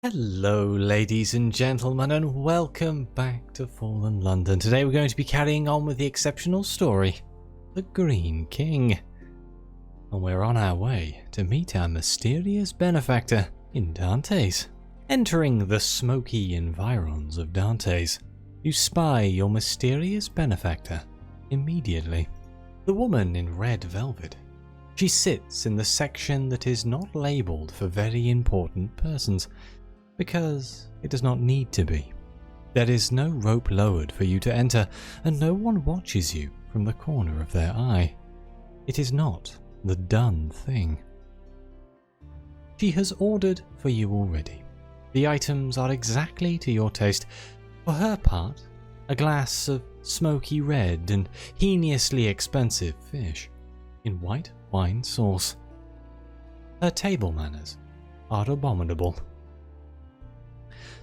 Hello ladies and gentlemen, and welcome back to Fallen London. Today we're going to be carrying on with the exceptional story, The Green King. And we're on our way to meet our mysterious benefactor in Dante's. Entering the smoky environs of Dante's, you spy your mysterious benefactor immediately. The woman in red velvet. She sits in the section that is not labelled for very important persons, because it does not need to be. There is no rope lowered for you to enter, and no one watches you from the corner of their eye. It is not the done thing. She has ordered for you already. The items are exactly to your taste. For her part, a glass of smoky red and heinously expensive fish in white wine sauce. Her table manners are abominable.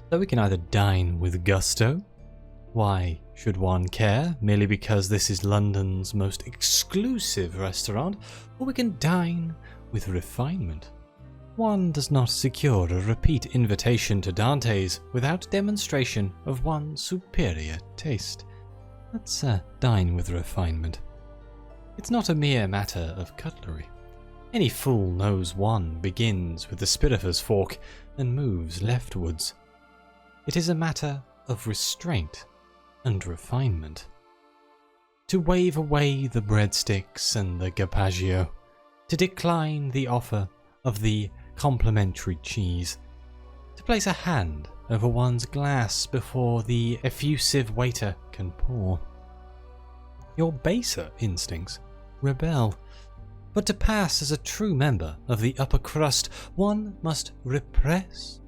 So we can either dine with gusto. Why should one care, merely because this is London's most exclusive restaurant? Or we can dine with refinement. One does not secure a repeat invitation to Dante's without demonstration of one's superior taste. Let's dine with refinement. It's not a mere matter of cutlery. Any fool knows one begins with the spiritus fork and moves leftwards. It is a matter of restraint and refinement. To wave away the breadsticks and the gapaggio, to decline the offer of the complimentary cheese, to place a hand over one's glass before the effusive waiter can pour. Your baser instincts rebel, but to pass as a true member of the upper crust, one must repress.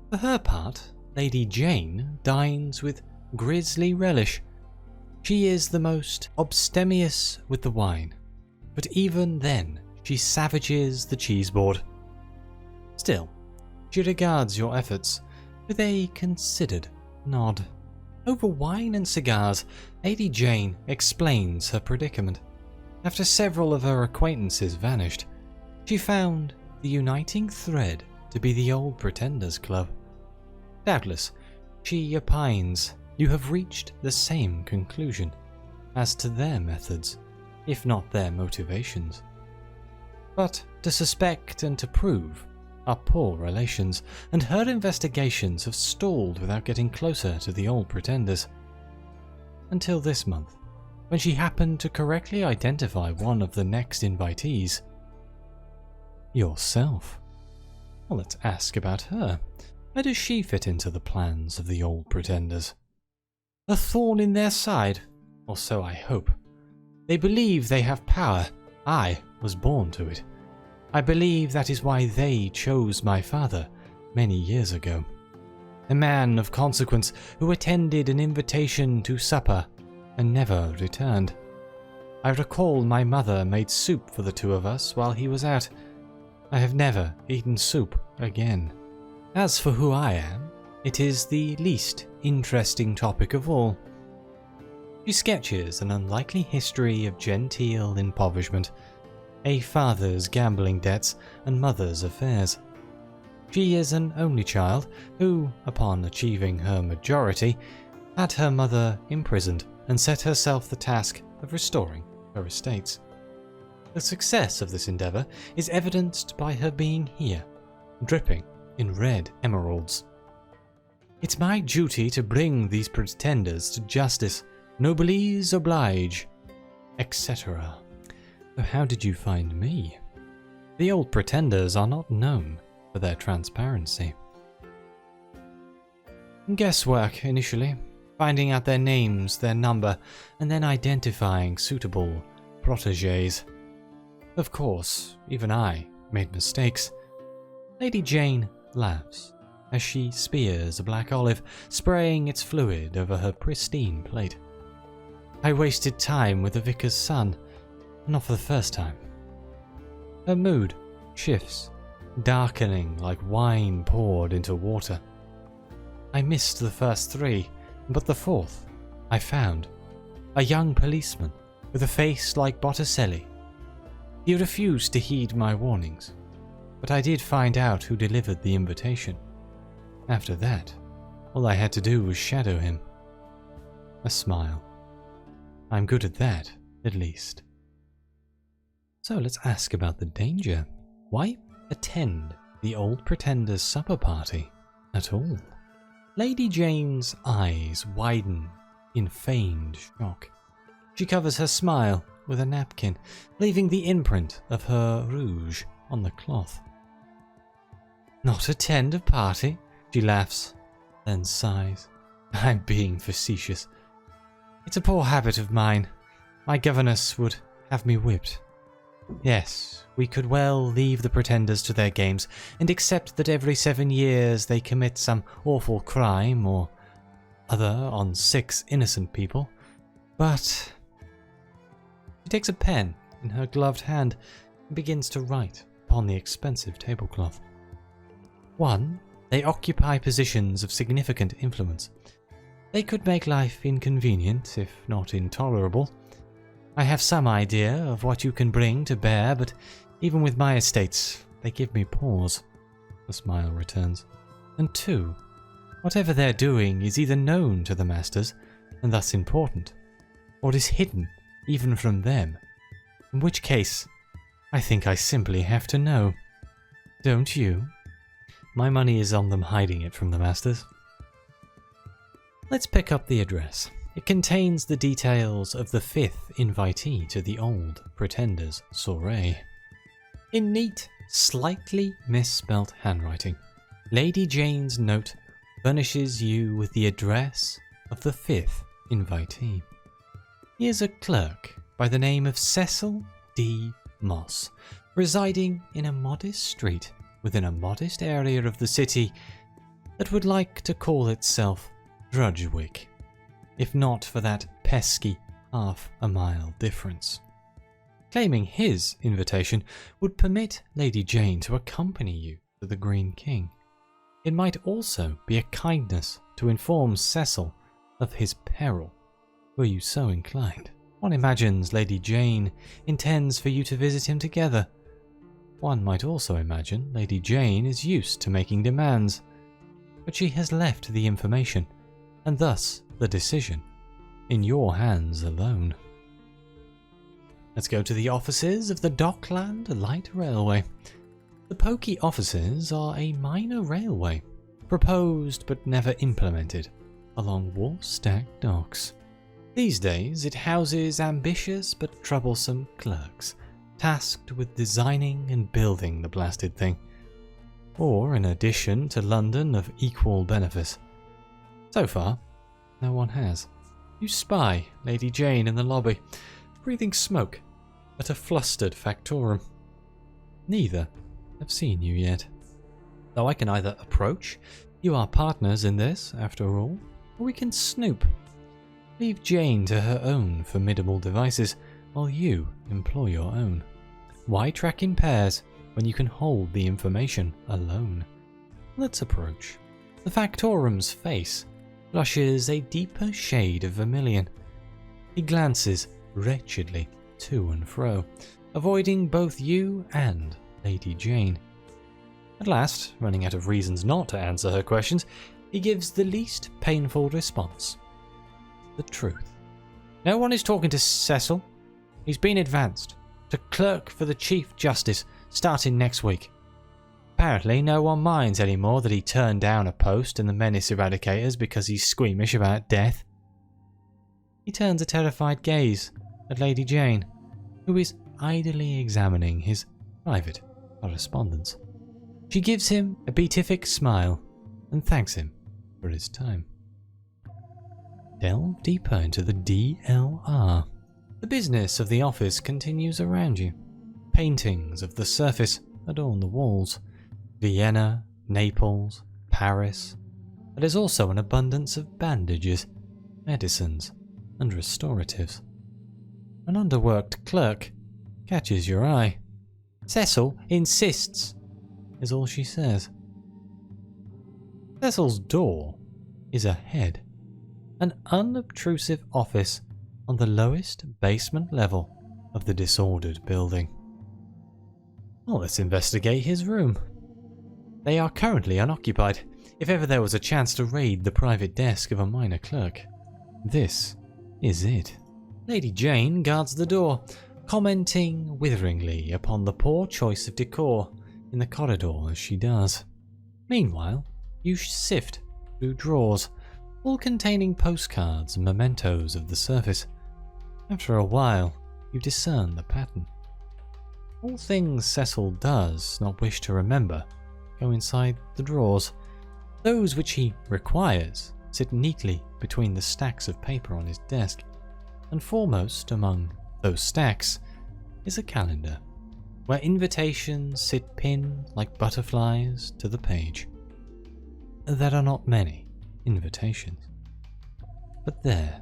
For her part, Lady Jane dines with grisly relish. She is the most abstemious with the wine, but even then she savages the cheeseboard. Still, she regards your efforts with a considered nod. Over wine and cigars, Lady Jane explains her predicament. After several of her acquaintances vanished, she found the uniting thread to be the Old Pretenders Club. Doubtless, she opines you have reached the same conclusion as to their methods, if not their motivations. But to suspect and to prove are poor relations, and her investigations have stalled without getting closer to the Old Pretenders. Until this month, when she happened to correctly identify one of the next invitees. Yourself. Well, let's ask about her. Where does she fit into the plans of the Old Pretenders? A thorn in their side, or so I hope. They believe they have power. I was born to it. I believe that is why they chose my father many years ago. A man of consequence who attended an invitation to supper and never returned. I recall my mother made soup for the two of us while he was out. I have never eaten soup again. As for who I am, it is the least interesting topic of all. She sketches an unlikely history of genteel impoverishment, a father's gambling debts and mother's affairs. She is an only child who, upon achieving her majority, had her mother imprisoned and set herself the task of restoring her estates. The success of this endeavour is evidenced by her being here, dripping in red emeralds. It's my duty to bring these pretenders to justice, noblesse oblige, etc. So how did you find me? The Old Pretenders are not known for their transparency. Guesswork initially, finding out their names, their number, and then identifying suitable protégés. Of course, even I made mistakes. Lady Jane laughs as she spears a black olive, spraying its fluid over her pristine plate. I wasted time with the vicar's son, not for the first time. Her mood shifts, darkening like wine poured into water. I missed the first three, but the fourth I found. A young policeman with a face like Botticelli. He refused to heed my warnings, but I did find out who delivered the invitation. After that, all I had to do was shadow him. A smile. I'm good at that, at least. So let's ask about the danger. Why attend the Old Pretender's supper party at all? Lady Jane's eyes widen in feigned shock. She covers her smile with a napkin, leaving the imprint of her rouge on the cloth. Not attend a party? She laughs, then sighs. I'm being facetious. It's a poor habit of mine. My governess would have me whipped. Yes, we could well leave the pretenders to their games and accept that every 7 years they commit some awful crime or other on 6 innocent people, but... She takes a pen in her gloved hand and begins to write upon the expensive tablecloth. 1. They occupy positions of significant influence. They could make life inconvenient, if not intolerable. I have some idea of what you can bring to bear, but even with my estates, they give me pause. The smile returns. And 2. Whatever they're doing is either known to the masters, and thus important, or is hidden even from them. In which case, I think I simply have to know. Don't you? My money is on them hiding it from the masters. Let's pick up the address. It contains the details of the 5th invitee to the Old Pretender's soiree. In neat, slightly misspelt handwriting, Lady Jane's note furnishes you with the address of the 5th invitee. He is a clerk by the name of Cecil D. Moss, residing in a modest street within a modest area of the city that would like to call itself Drudgewick, if not for that pesky half-a-mile difference. Claiming his invitation would permit Lady Jane to accompany you to the Green King. It might also be a kindness to inform Cecil of his peril, were you so inclined. One imagines Lady Jane intends for you to visit him together. One might also imagine Lady Jane is used to making demands, but she has left the information, and thus the decision, in your hands alone. Let's go to the offices of the Dockland Light Railway. The Pokey offices are a minor railway, proposed but never implemented, along Woolstack docks. These days it houses ambitious but troublesome clerks, tasked with designing and building the blasted thing, or an addition to London of equal benefice. So far, no one has. You spy Lady Jane in the lobby, breathing smoke at a flustered factorum. Neither have seen you yet. Though I can either approach, you are partners in this, after all, or we can snoop. Leave Jane to her own formidable devices, while you employ your own. Why track in pairs when you can hold the information alone? Let's approach. The factorum's face flushes a deeper shade of vermilion. He glances wretchedly to and fro, avoiding both you and Lady Jane. At last, running out of reasons not to answer her questions, he gives the least painful response. The truth. No one is talking to Cecil. He's been advanced to clerk for the Chief Justice starting next week. Apparently no one minds anymore that he turned down a post in the Menace Eradicators because he's squeamish about death. He turns a terrified gaze at Lady Jane, who is idly examining his private correspondence. She gives him a beatific smile and thanks him for his time. Delve deeper into the DLR. The business of the office continues around you. Paintings of the surface adorn the walls. Vienna, Naples, Paris. There's also an abundance of bandages, medicines, and restoratives. An underworked clerk catches your eye. Cecil insists, is all she says. Cecil's door is ahead. An unobtrusive office on the lowest basement level of the disordered building. Well, let's investigate his room. They are currently unoccupied. If ever there was a chance to raid the private desk of a minor clerk, this is it. Lady Jane guards the door, commenting witheringly upon the poor choice of decor in the corridor as she does. Meanwhile, you sift through drawers, all containing postcards and mementos of the surface. After a while, you discern the pattern. All things Cecil does not wish to remember go inside the drawers. Those which he requires sit neatly between the stacks of paper on his desk, and foremost among those stacks is a calendar, where invitations sit pinned like butterflies to the page. There are not many invitations, but there,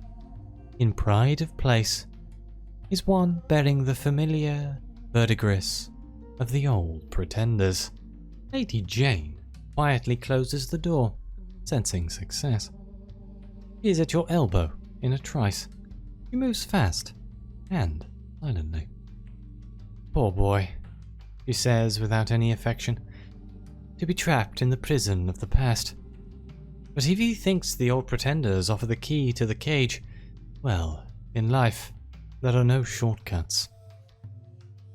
in pride of place, is one bearing the familiar verdigris of the old pretenders. Lady Jane quietly closes the door, sensing success. He is at your elbow in a trice. He moves fast and silently. Poor boy, she says without any affection, to be trapped in the prison of the past. But if he thinks the old pretenders offer the key to the cage, well, in life, there are no shortcuts.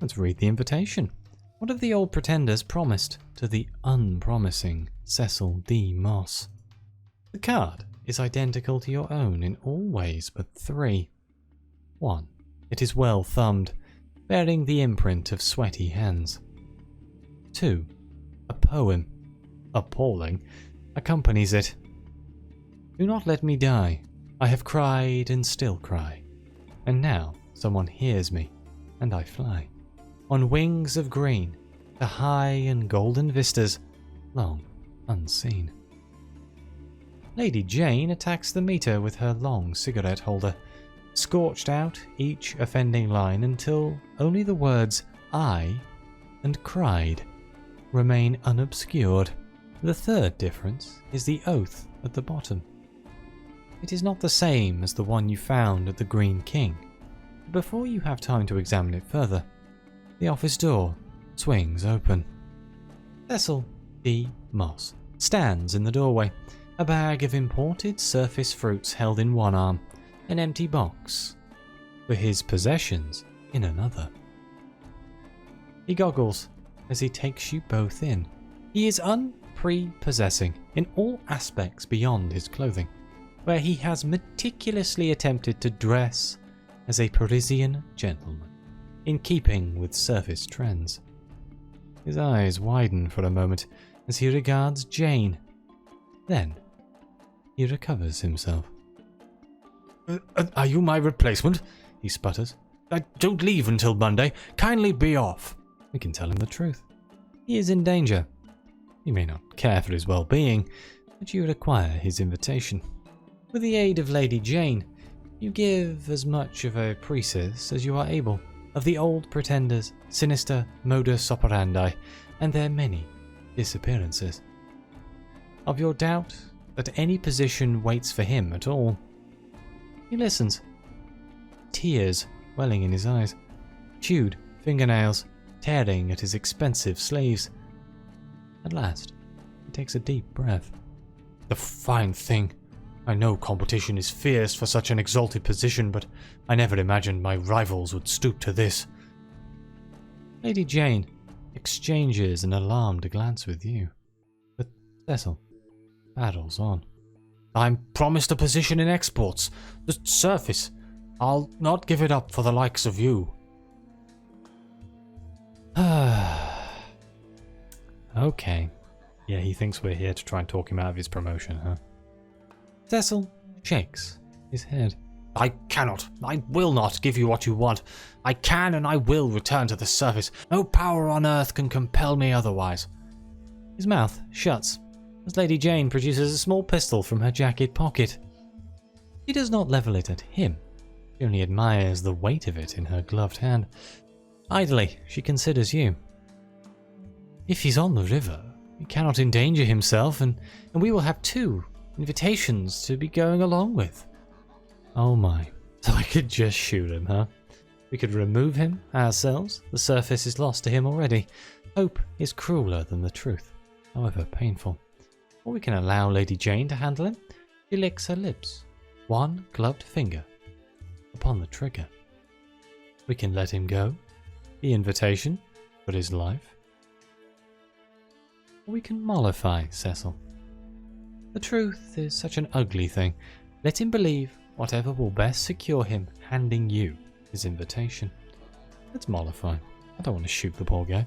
Let's read the invitation. What have the old pretenders promised to the unpromising Cecil D. Moss? The card is identical to your own in all ways but three. 1. It is well thumbed, bearing the imprint of sweaty hands. 2. A poem, appalling, accompanies it. Do not let me die. I have cried and still cry. And now someone hears me, and I fly. On wings of green, to high and golden vistas, long unseen. Lady Jane attacks the meter with her long cigarette holder, scorched out each offending line until only the words "I" and "cried" remain unobscured. The third difference is the oath at the bottom. It is not the same as the one you found at the Green King. Before you have time to examine it further, the office door swings open. Cecil D. Moss stands in the doorway, a bag of imported surface fruits held in one arm, an empty box for his possessions in another. He goggles as he takes you both in. He is unprepossessing in all aspects beyond his clothing, where he has meticulously attempted to dress as a Parisian gentleman, in keeping with surface trends. His eyes widen for a moment as he regards Jane. Then, he recovers himself. Are you my replacement? He sputters. I don't leave until Monday. Kindly be off. We can tell him the truth. He is in danger. You may not care for his well-being, but you require his invitation. With the aid of Lady Jane, you give as much of a precis as you are able of the old pretenders' sinister modus operandi and their many disappearances. Of your doubt that any position waits for him at all. He listens, tears welling in his eyes, chewed fingernails tearing at his expensive sleeves. At last, he takes a deep breath. The fine thing. I know competition is fierce for such an exalted position, but I never imagined my rivals would stoop to this. Lady Jane exchanges an alarmed glance with you, but Cecil battles on. I'm promised a position in exports, the surface. I'll not give it up for the likes of you. Okay. Yeah, he thinks we're here to try and talk him out of his promotion, huh? Cecil shakes his head. I cannot, I will not give you what you want. I can and I will return to the surface. No power on earth can compel me otherwise. His mouth shuts as Lady Jane produces a small pistol from her jacket pocket. She does not level it at him. She only admires the weight of it in her gloved hand. Idly, she considers you. If he's on the river, he cannot endanger himself, and we will have 2 invitations to be going along with. Oh my, so I could just shoot him, huh? We could remove him ourselves. The surface is lost to him already. Hope is crueler than the truth, however painful. Or we can allow Lady Jane to handle him. She licks her lips, one gloved finger upon the trigger. We can let him go, the invitation for his life. Or we can mollify Cecil. The truth is such an ugly thing. Let him believe whatever will best secure him handing you his invitation. Let's mollify. I don't want to shoot the poor guy.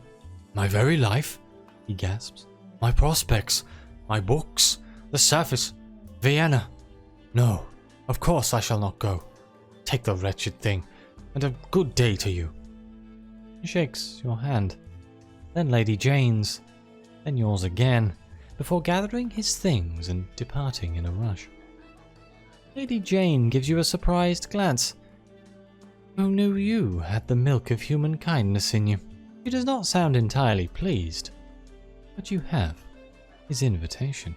My very life, he gasps. My prospects, my books, the surface, Vienna. No, of course I shall not go. Take the wretched thing, and a good day to you. He shakes your hand, then Lady Jane's, then yours again, before gathering his things and departing in a rush. Lady Jane gives you a surprised glance. Who knew you had the milk of human kindness in you? She does not sound entirely pleased, but you have his invitation.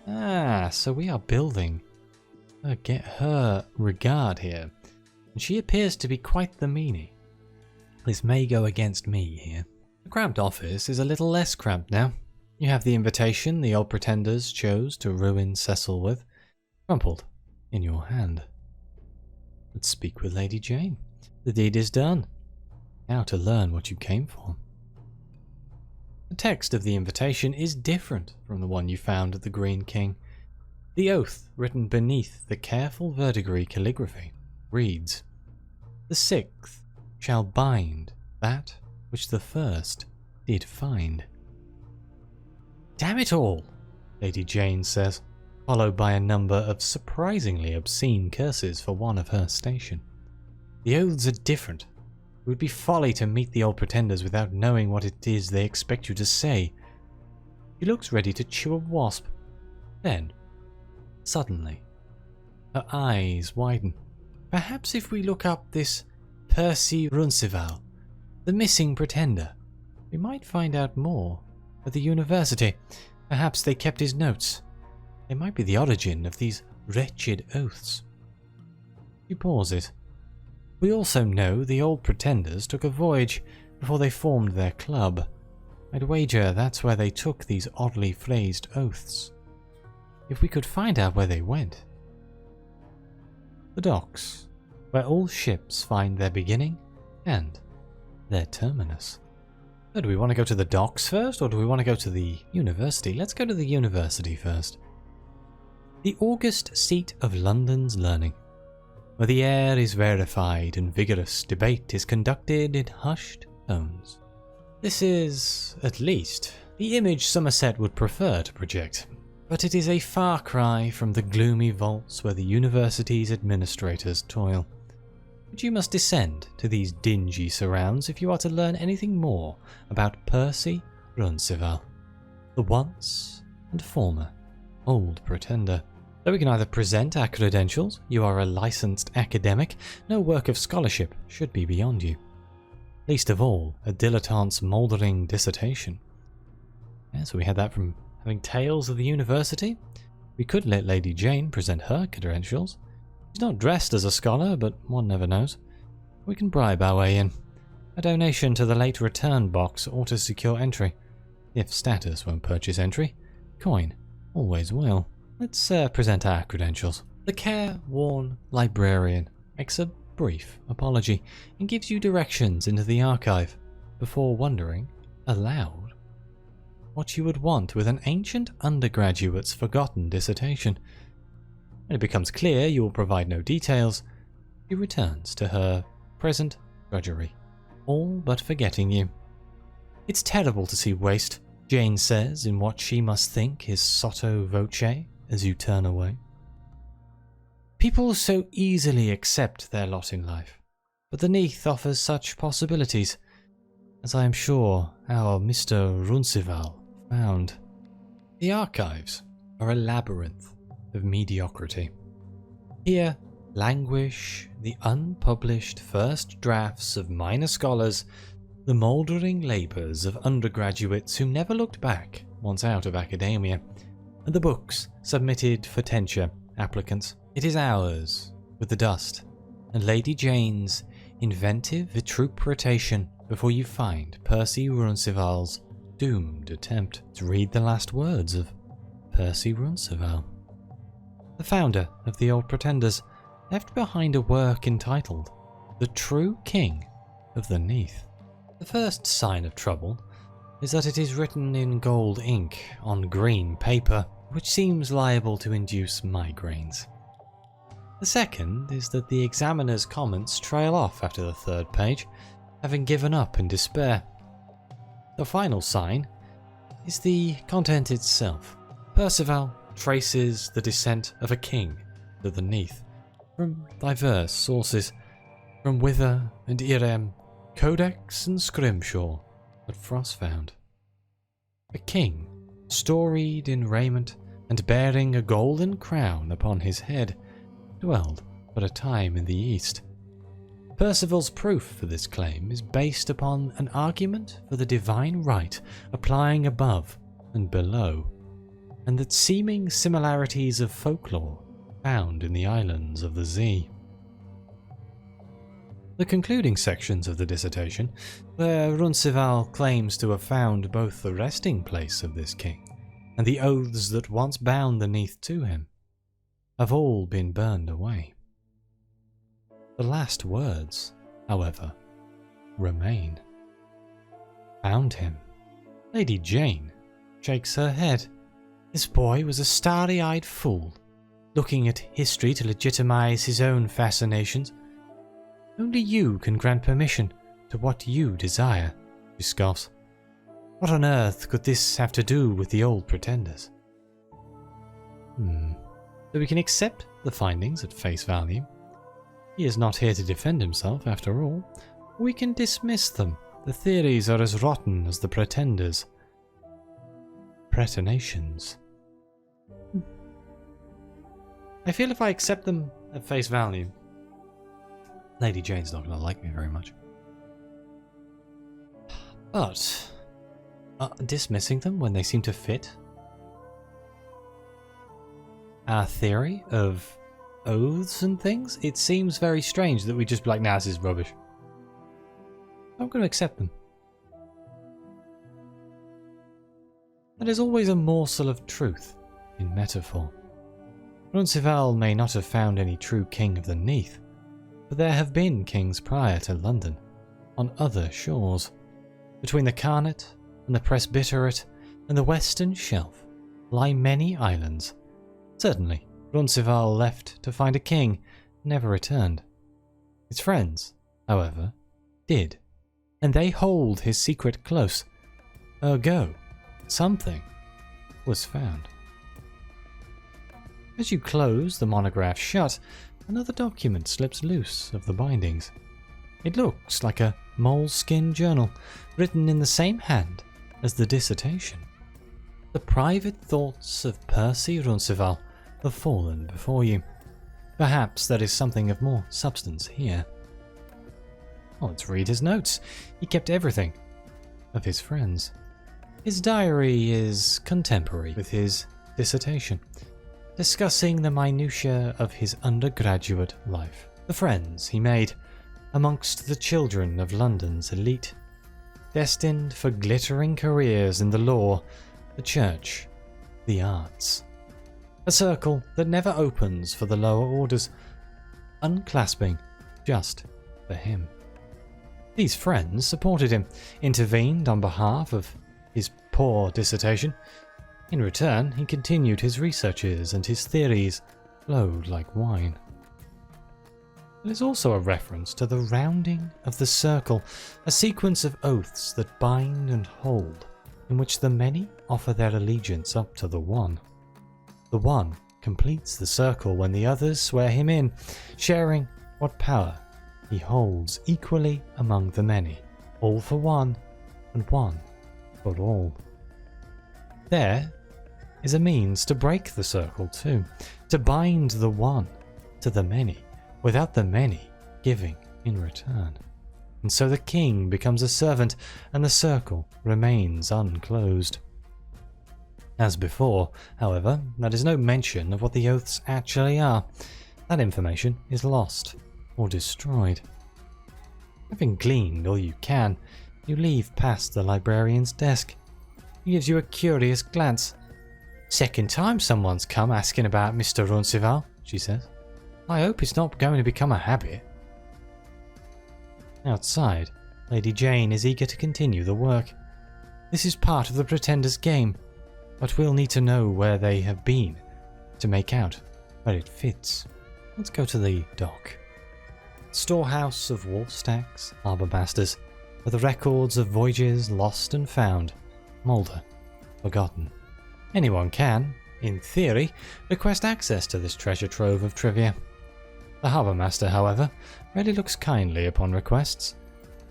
Ah, so we are building her regard here, and she appears to be quite the meanie. This may go against me here. The cramped office is a little less cramped now. You have the invitation the old pretenders chose to ruin Cecil with, crumpled in your hand. Let's speak with Lady Jane. The deed is done. Now to learn what you came for. The text of the invitation is different from the one you found at the Green King. The oath written beneath the careful verdigris calligraphy reads, "The sixth shall bind that which the first did find." Damn it all, Lady Jane says, followed by a number of surprisingly obscene curses for one of her station. The oaths are different. It would be folly to meet the old pretenders without knowing what it is they expect you to say. She looks ready to chew a wasp. Then, suddenly, her eyes widen. Perhaps if we look up this Percy Runcival, the missing pretender, we might find out more. At the university, perhaps they kept his notes. They might be the origin of these wretched oaths. She pauses. We also know the old pretenders took a voyage before they formed their club. I'd wager that's where they took these oddly phrased oaths. If we could find out where they went. The docks, where all ships find their beginning and their terminus. So do we want to go to the docks first, or do we want to go to the university? Let's go to the university first. The august seat of London's learning, where the air is rarefied and vigorous debate is conducted in hushed tones. This is, at least, the image Somerset would prefer to project, but it is a far cry from the gloomy vaults where the university's administrators toil. But you must descend to these dingy surrounds if you are to learn anything more about Percy Runcival, the once and former old pretender. So we can either present our credentials, you are a licensed academic, no work of scholarship should be beyond you. Least of all, a dilettante's mouldering dissertation. Yeah, so we had that from having Tales of the University. We could let Lady Jane present her credentials. She's not dressed as a scholar, but one never knows. We can bribe our way in. A donation to the late return box ought to secure entry. If status won't purchase entry, coin always will. Let's present our credentials. The careworn librarian makes a brief apology and gives you directions into the archive before wondering, aloud, what you would want with an ancient undergraduate's forgotten dissertation. When it becomes clear you will provide no details, she returns to her present drudgery, all but forgetting you. It's terrible to see waste, Jane says in what she must think is sotto voce as you turn away. People so easily accept their lot in life, but the Neath offers such possibilities, as I am sure our Mr. Runcival found. The archives are a labyrinth of mediocrity. Here languish the unpublished first drafts of minor scholars, the mouldering labours of undergraduates who never looked back once out of academia, and the books submitted for tenure applicants. It is ours with the dust, and Lady Jane's inventive vitrupretation before you find Percy Roncesvalles' doomed attempt to read the last words of Percy Roncesvalles. The founder of the Old Pretenders left behind a work entitled The True King of the Neath. The first sign of trouble is that it is written in gold ink on green paper, which seems liable to induce migraines. The second is that the examiner's comments trail off after the third page, having given up in despair. The final sign is the content itself. Percival traces the descent of a king to the Neath from diverse sources, from Wither and Irem, Codex and Scrimshaw, but Frost found. A king, storied in raiment and bearing a golden crown upon his head, dwelled but a time in the East. Percival's proof for this claim is based upon an argument for the divine right applying above and below, and that seeming similarities of folklore found in the islands of the Zee. The concluding sections of the dissertation, where Roncesvalles claims to have found both the resting place of this king and the oaths that once bound the Neath to him, have all been burned away. The last words, however, remain. Found him. Lady Jane shakes her head. This boy was a starry-eyed fool, looking at history to legitimize his own fascinations. Only you can grant permission to what you desire, she scoffs. What on earth could this have to do with the Old Pretenders? So we can accept the findings at face value. He is not here to defend himself, after all. We can dismiss them. The theories are as rotten as the Pretenders' pretinations. I feel if I accept them at face value, Lady Jane's not going to like me very much. But dismissing them when they seem to fit our theory of oaths and things, it seems very strange that we just be like, nah, this is rubbish. I'm going to accept them. There is always a morsel of truth in metaphor. Roncesvalles may not have found any true king of the Neath, but there have been kings prior to London, on other shores. Between the Carnet and the Presbyterate and the Western Shelf lie many islands. Certainly, Roncesvalles left to find a king, never returned. His friends, however, did, and they hold his secret close. Ergo, something was found. As you close the monograph shut, another document slips loose of the bindings. It looks like a moleskin journal, written in the same hand as the dissertation. The private thoughts of Percy Roncesvalles have fallen before you. Perhaps there is something of more substance here. Well, let's read his notes. He kept everything of his friends. His diary is contemporary with his dissertation, discussing the minutiae of his undergraduate life, the friends he made amongst the children of London's elite, destined for glittering careers in the law, the church, the arts. A circle that never opens for the lower orders, unclasping just for him. These friends supported him, intervened on behalf of his poor dissertation. In return, he continued his researches and his theories flowed like wine. There is also a reference to the rounding of the circle, a sequence of oaths that bind and hold, in which the many offer their allegiance up to the one. The one completes the circle when the others swear him in, sharing what power he holds equally among the many, all for one and one for all. There is a means to break the circle too, to bind the one to the many, without the many giving in return. And so the king becomes a servant, and the circle remains unclosed. As before, however, there is no mention of what the oaths actually are. That information is lost or destroyed. Having gleaned all you can, you leave past the librarian's desk. He gives you a curious glance. "Second time someone's come asking about Mr. Runcival," she says. "I hope it's not going to become a habit." Outside, Lady Jane is eager to continue the work. This is part of the Pretender's game, but we'll need to know where they have been to make out where it fits. Let's go to the dock. Storehouse of wharf stacks, harbour masters, with the records of voyages lost and found, moulder, forgotten. Anyone can, in theory, request access to this treasure trove of trivia. The harbour master, however, rarely looks kindly upon requests.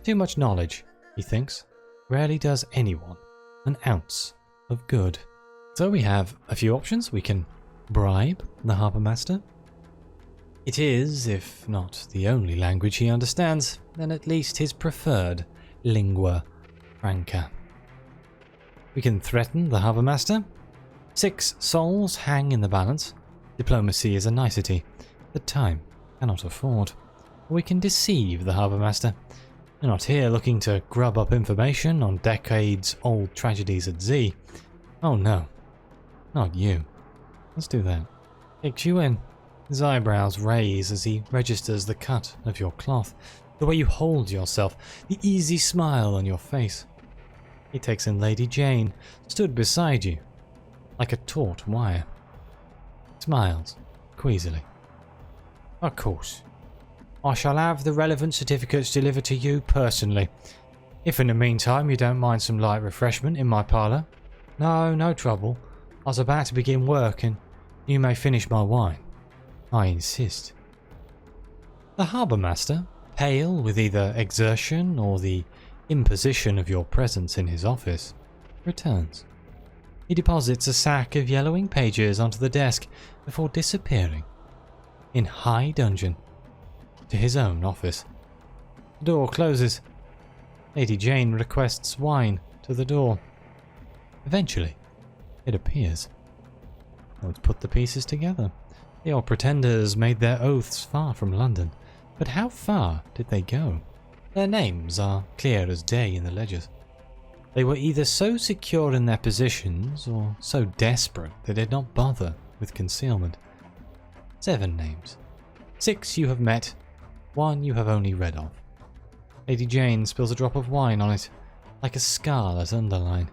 Too much knowledge, he thinks, rarely does anyone an ounce of good. So we have a few options. We can bribe the harbour master. It is, if not the only language he understands, then at least his preferred lingua franca. We can threaten the harbour master. 6 souls hang in the balance. Diplomacy is a nicety that time cannot afford. Or we can deceive the harbour master. We're not here looking to grub up information on decades-old tragedies at Z. Oh no, not you. Let's do that. Takes you in. His eyebrows raise as he registers the cut of your cloth, the way you hold yourself, the easy smile on your face. He takes in Lady Jane, stood beside you, like a taut wire. Smiles, queasily. "Of course. I shall have the relevant certificates delivered to you personally. If in the meantime you don't mind some light refreshment in my parlour." No trouble. I was about to begin work and you may finish my wine. I insist." The harbour master, pale with either exertion or the imposition of your presence in his office, returns. He deposits a sack of yellowing pages onto the desk before disappearing in high dudgeon to his own office. The door closes. Lady Jane requests wine to the door. Eventually, it appears. Let's put the pieces together. The old pretenders made their oaths far from London, but how far did they go? Their names are clear as day in the ledgers. They were either so secure in their positions or so desperate they did not bother with concealment. 7 names. 6 you have met, 1 you have only read of. Lady Jane spills a drop of wine on it, like a scarlet underline.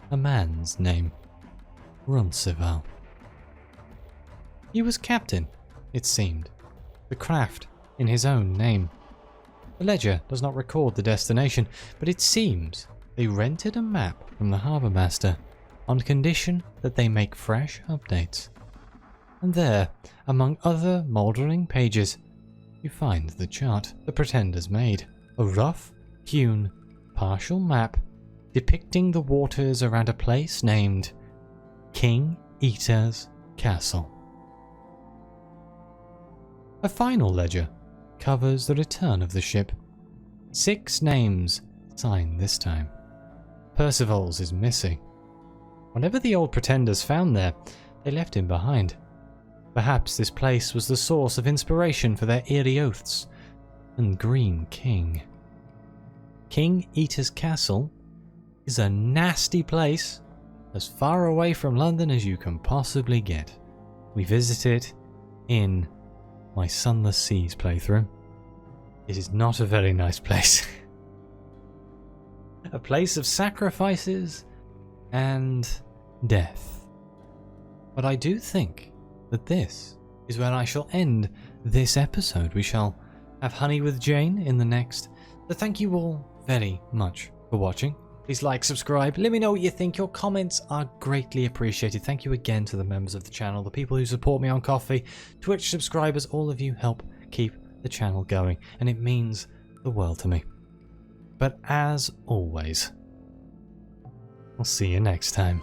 A man's name. Runcival. He was captain, it seemed. The craft in his own name. The ledger does not record the destination, but it seems they rented a map from the harbour master on condition that they make fresh updates. And there, among other mouldering pages, you find the chart the pretenders made. A rough, hewn, partial map depicting the waters around a place named King Eater's Castle. A final ledger covers the return of the ship. 6 names signed this time. Percival's is missing. Whatever the old pretenders found there, they left him behind. Perhaps this place was the source of inspiration for their eerie oaths and Green King. King Eater's Castle is a nasty place, as far away from London as you can possibly get. We visit it in my Sunless Seas playthrough. It is not a very nice place. A place of sacrifices and death. But I do think that this is where I shall end this episode. We shall have Honey with Jane in the next. So thank you all very much for watching. Please like, subscribe, let me know what you think. Your comments are greatly appreciated. Thank you again to the members of the channel, the people who support me on Ko-fi, Twitch subscribers, all of you help keep the channel going, and it means the world to me. But as always, I'll see you next time.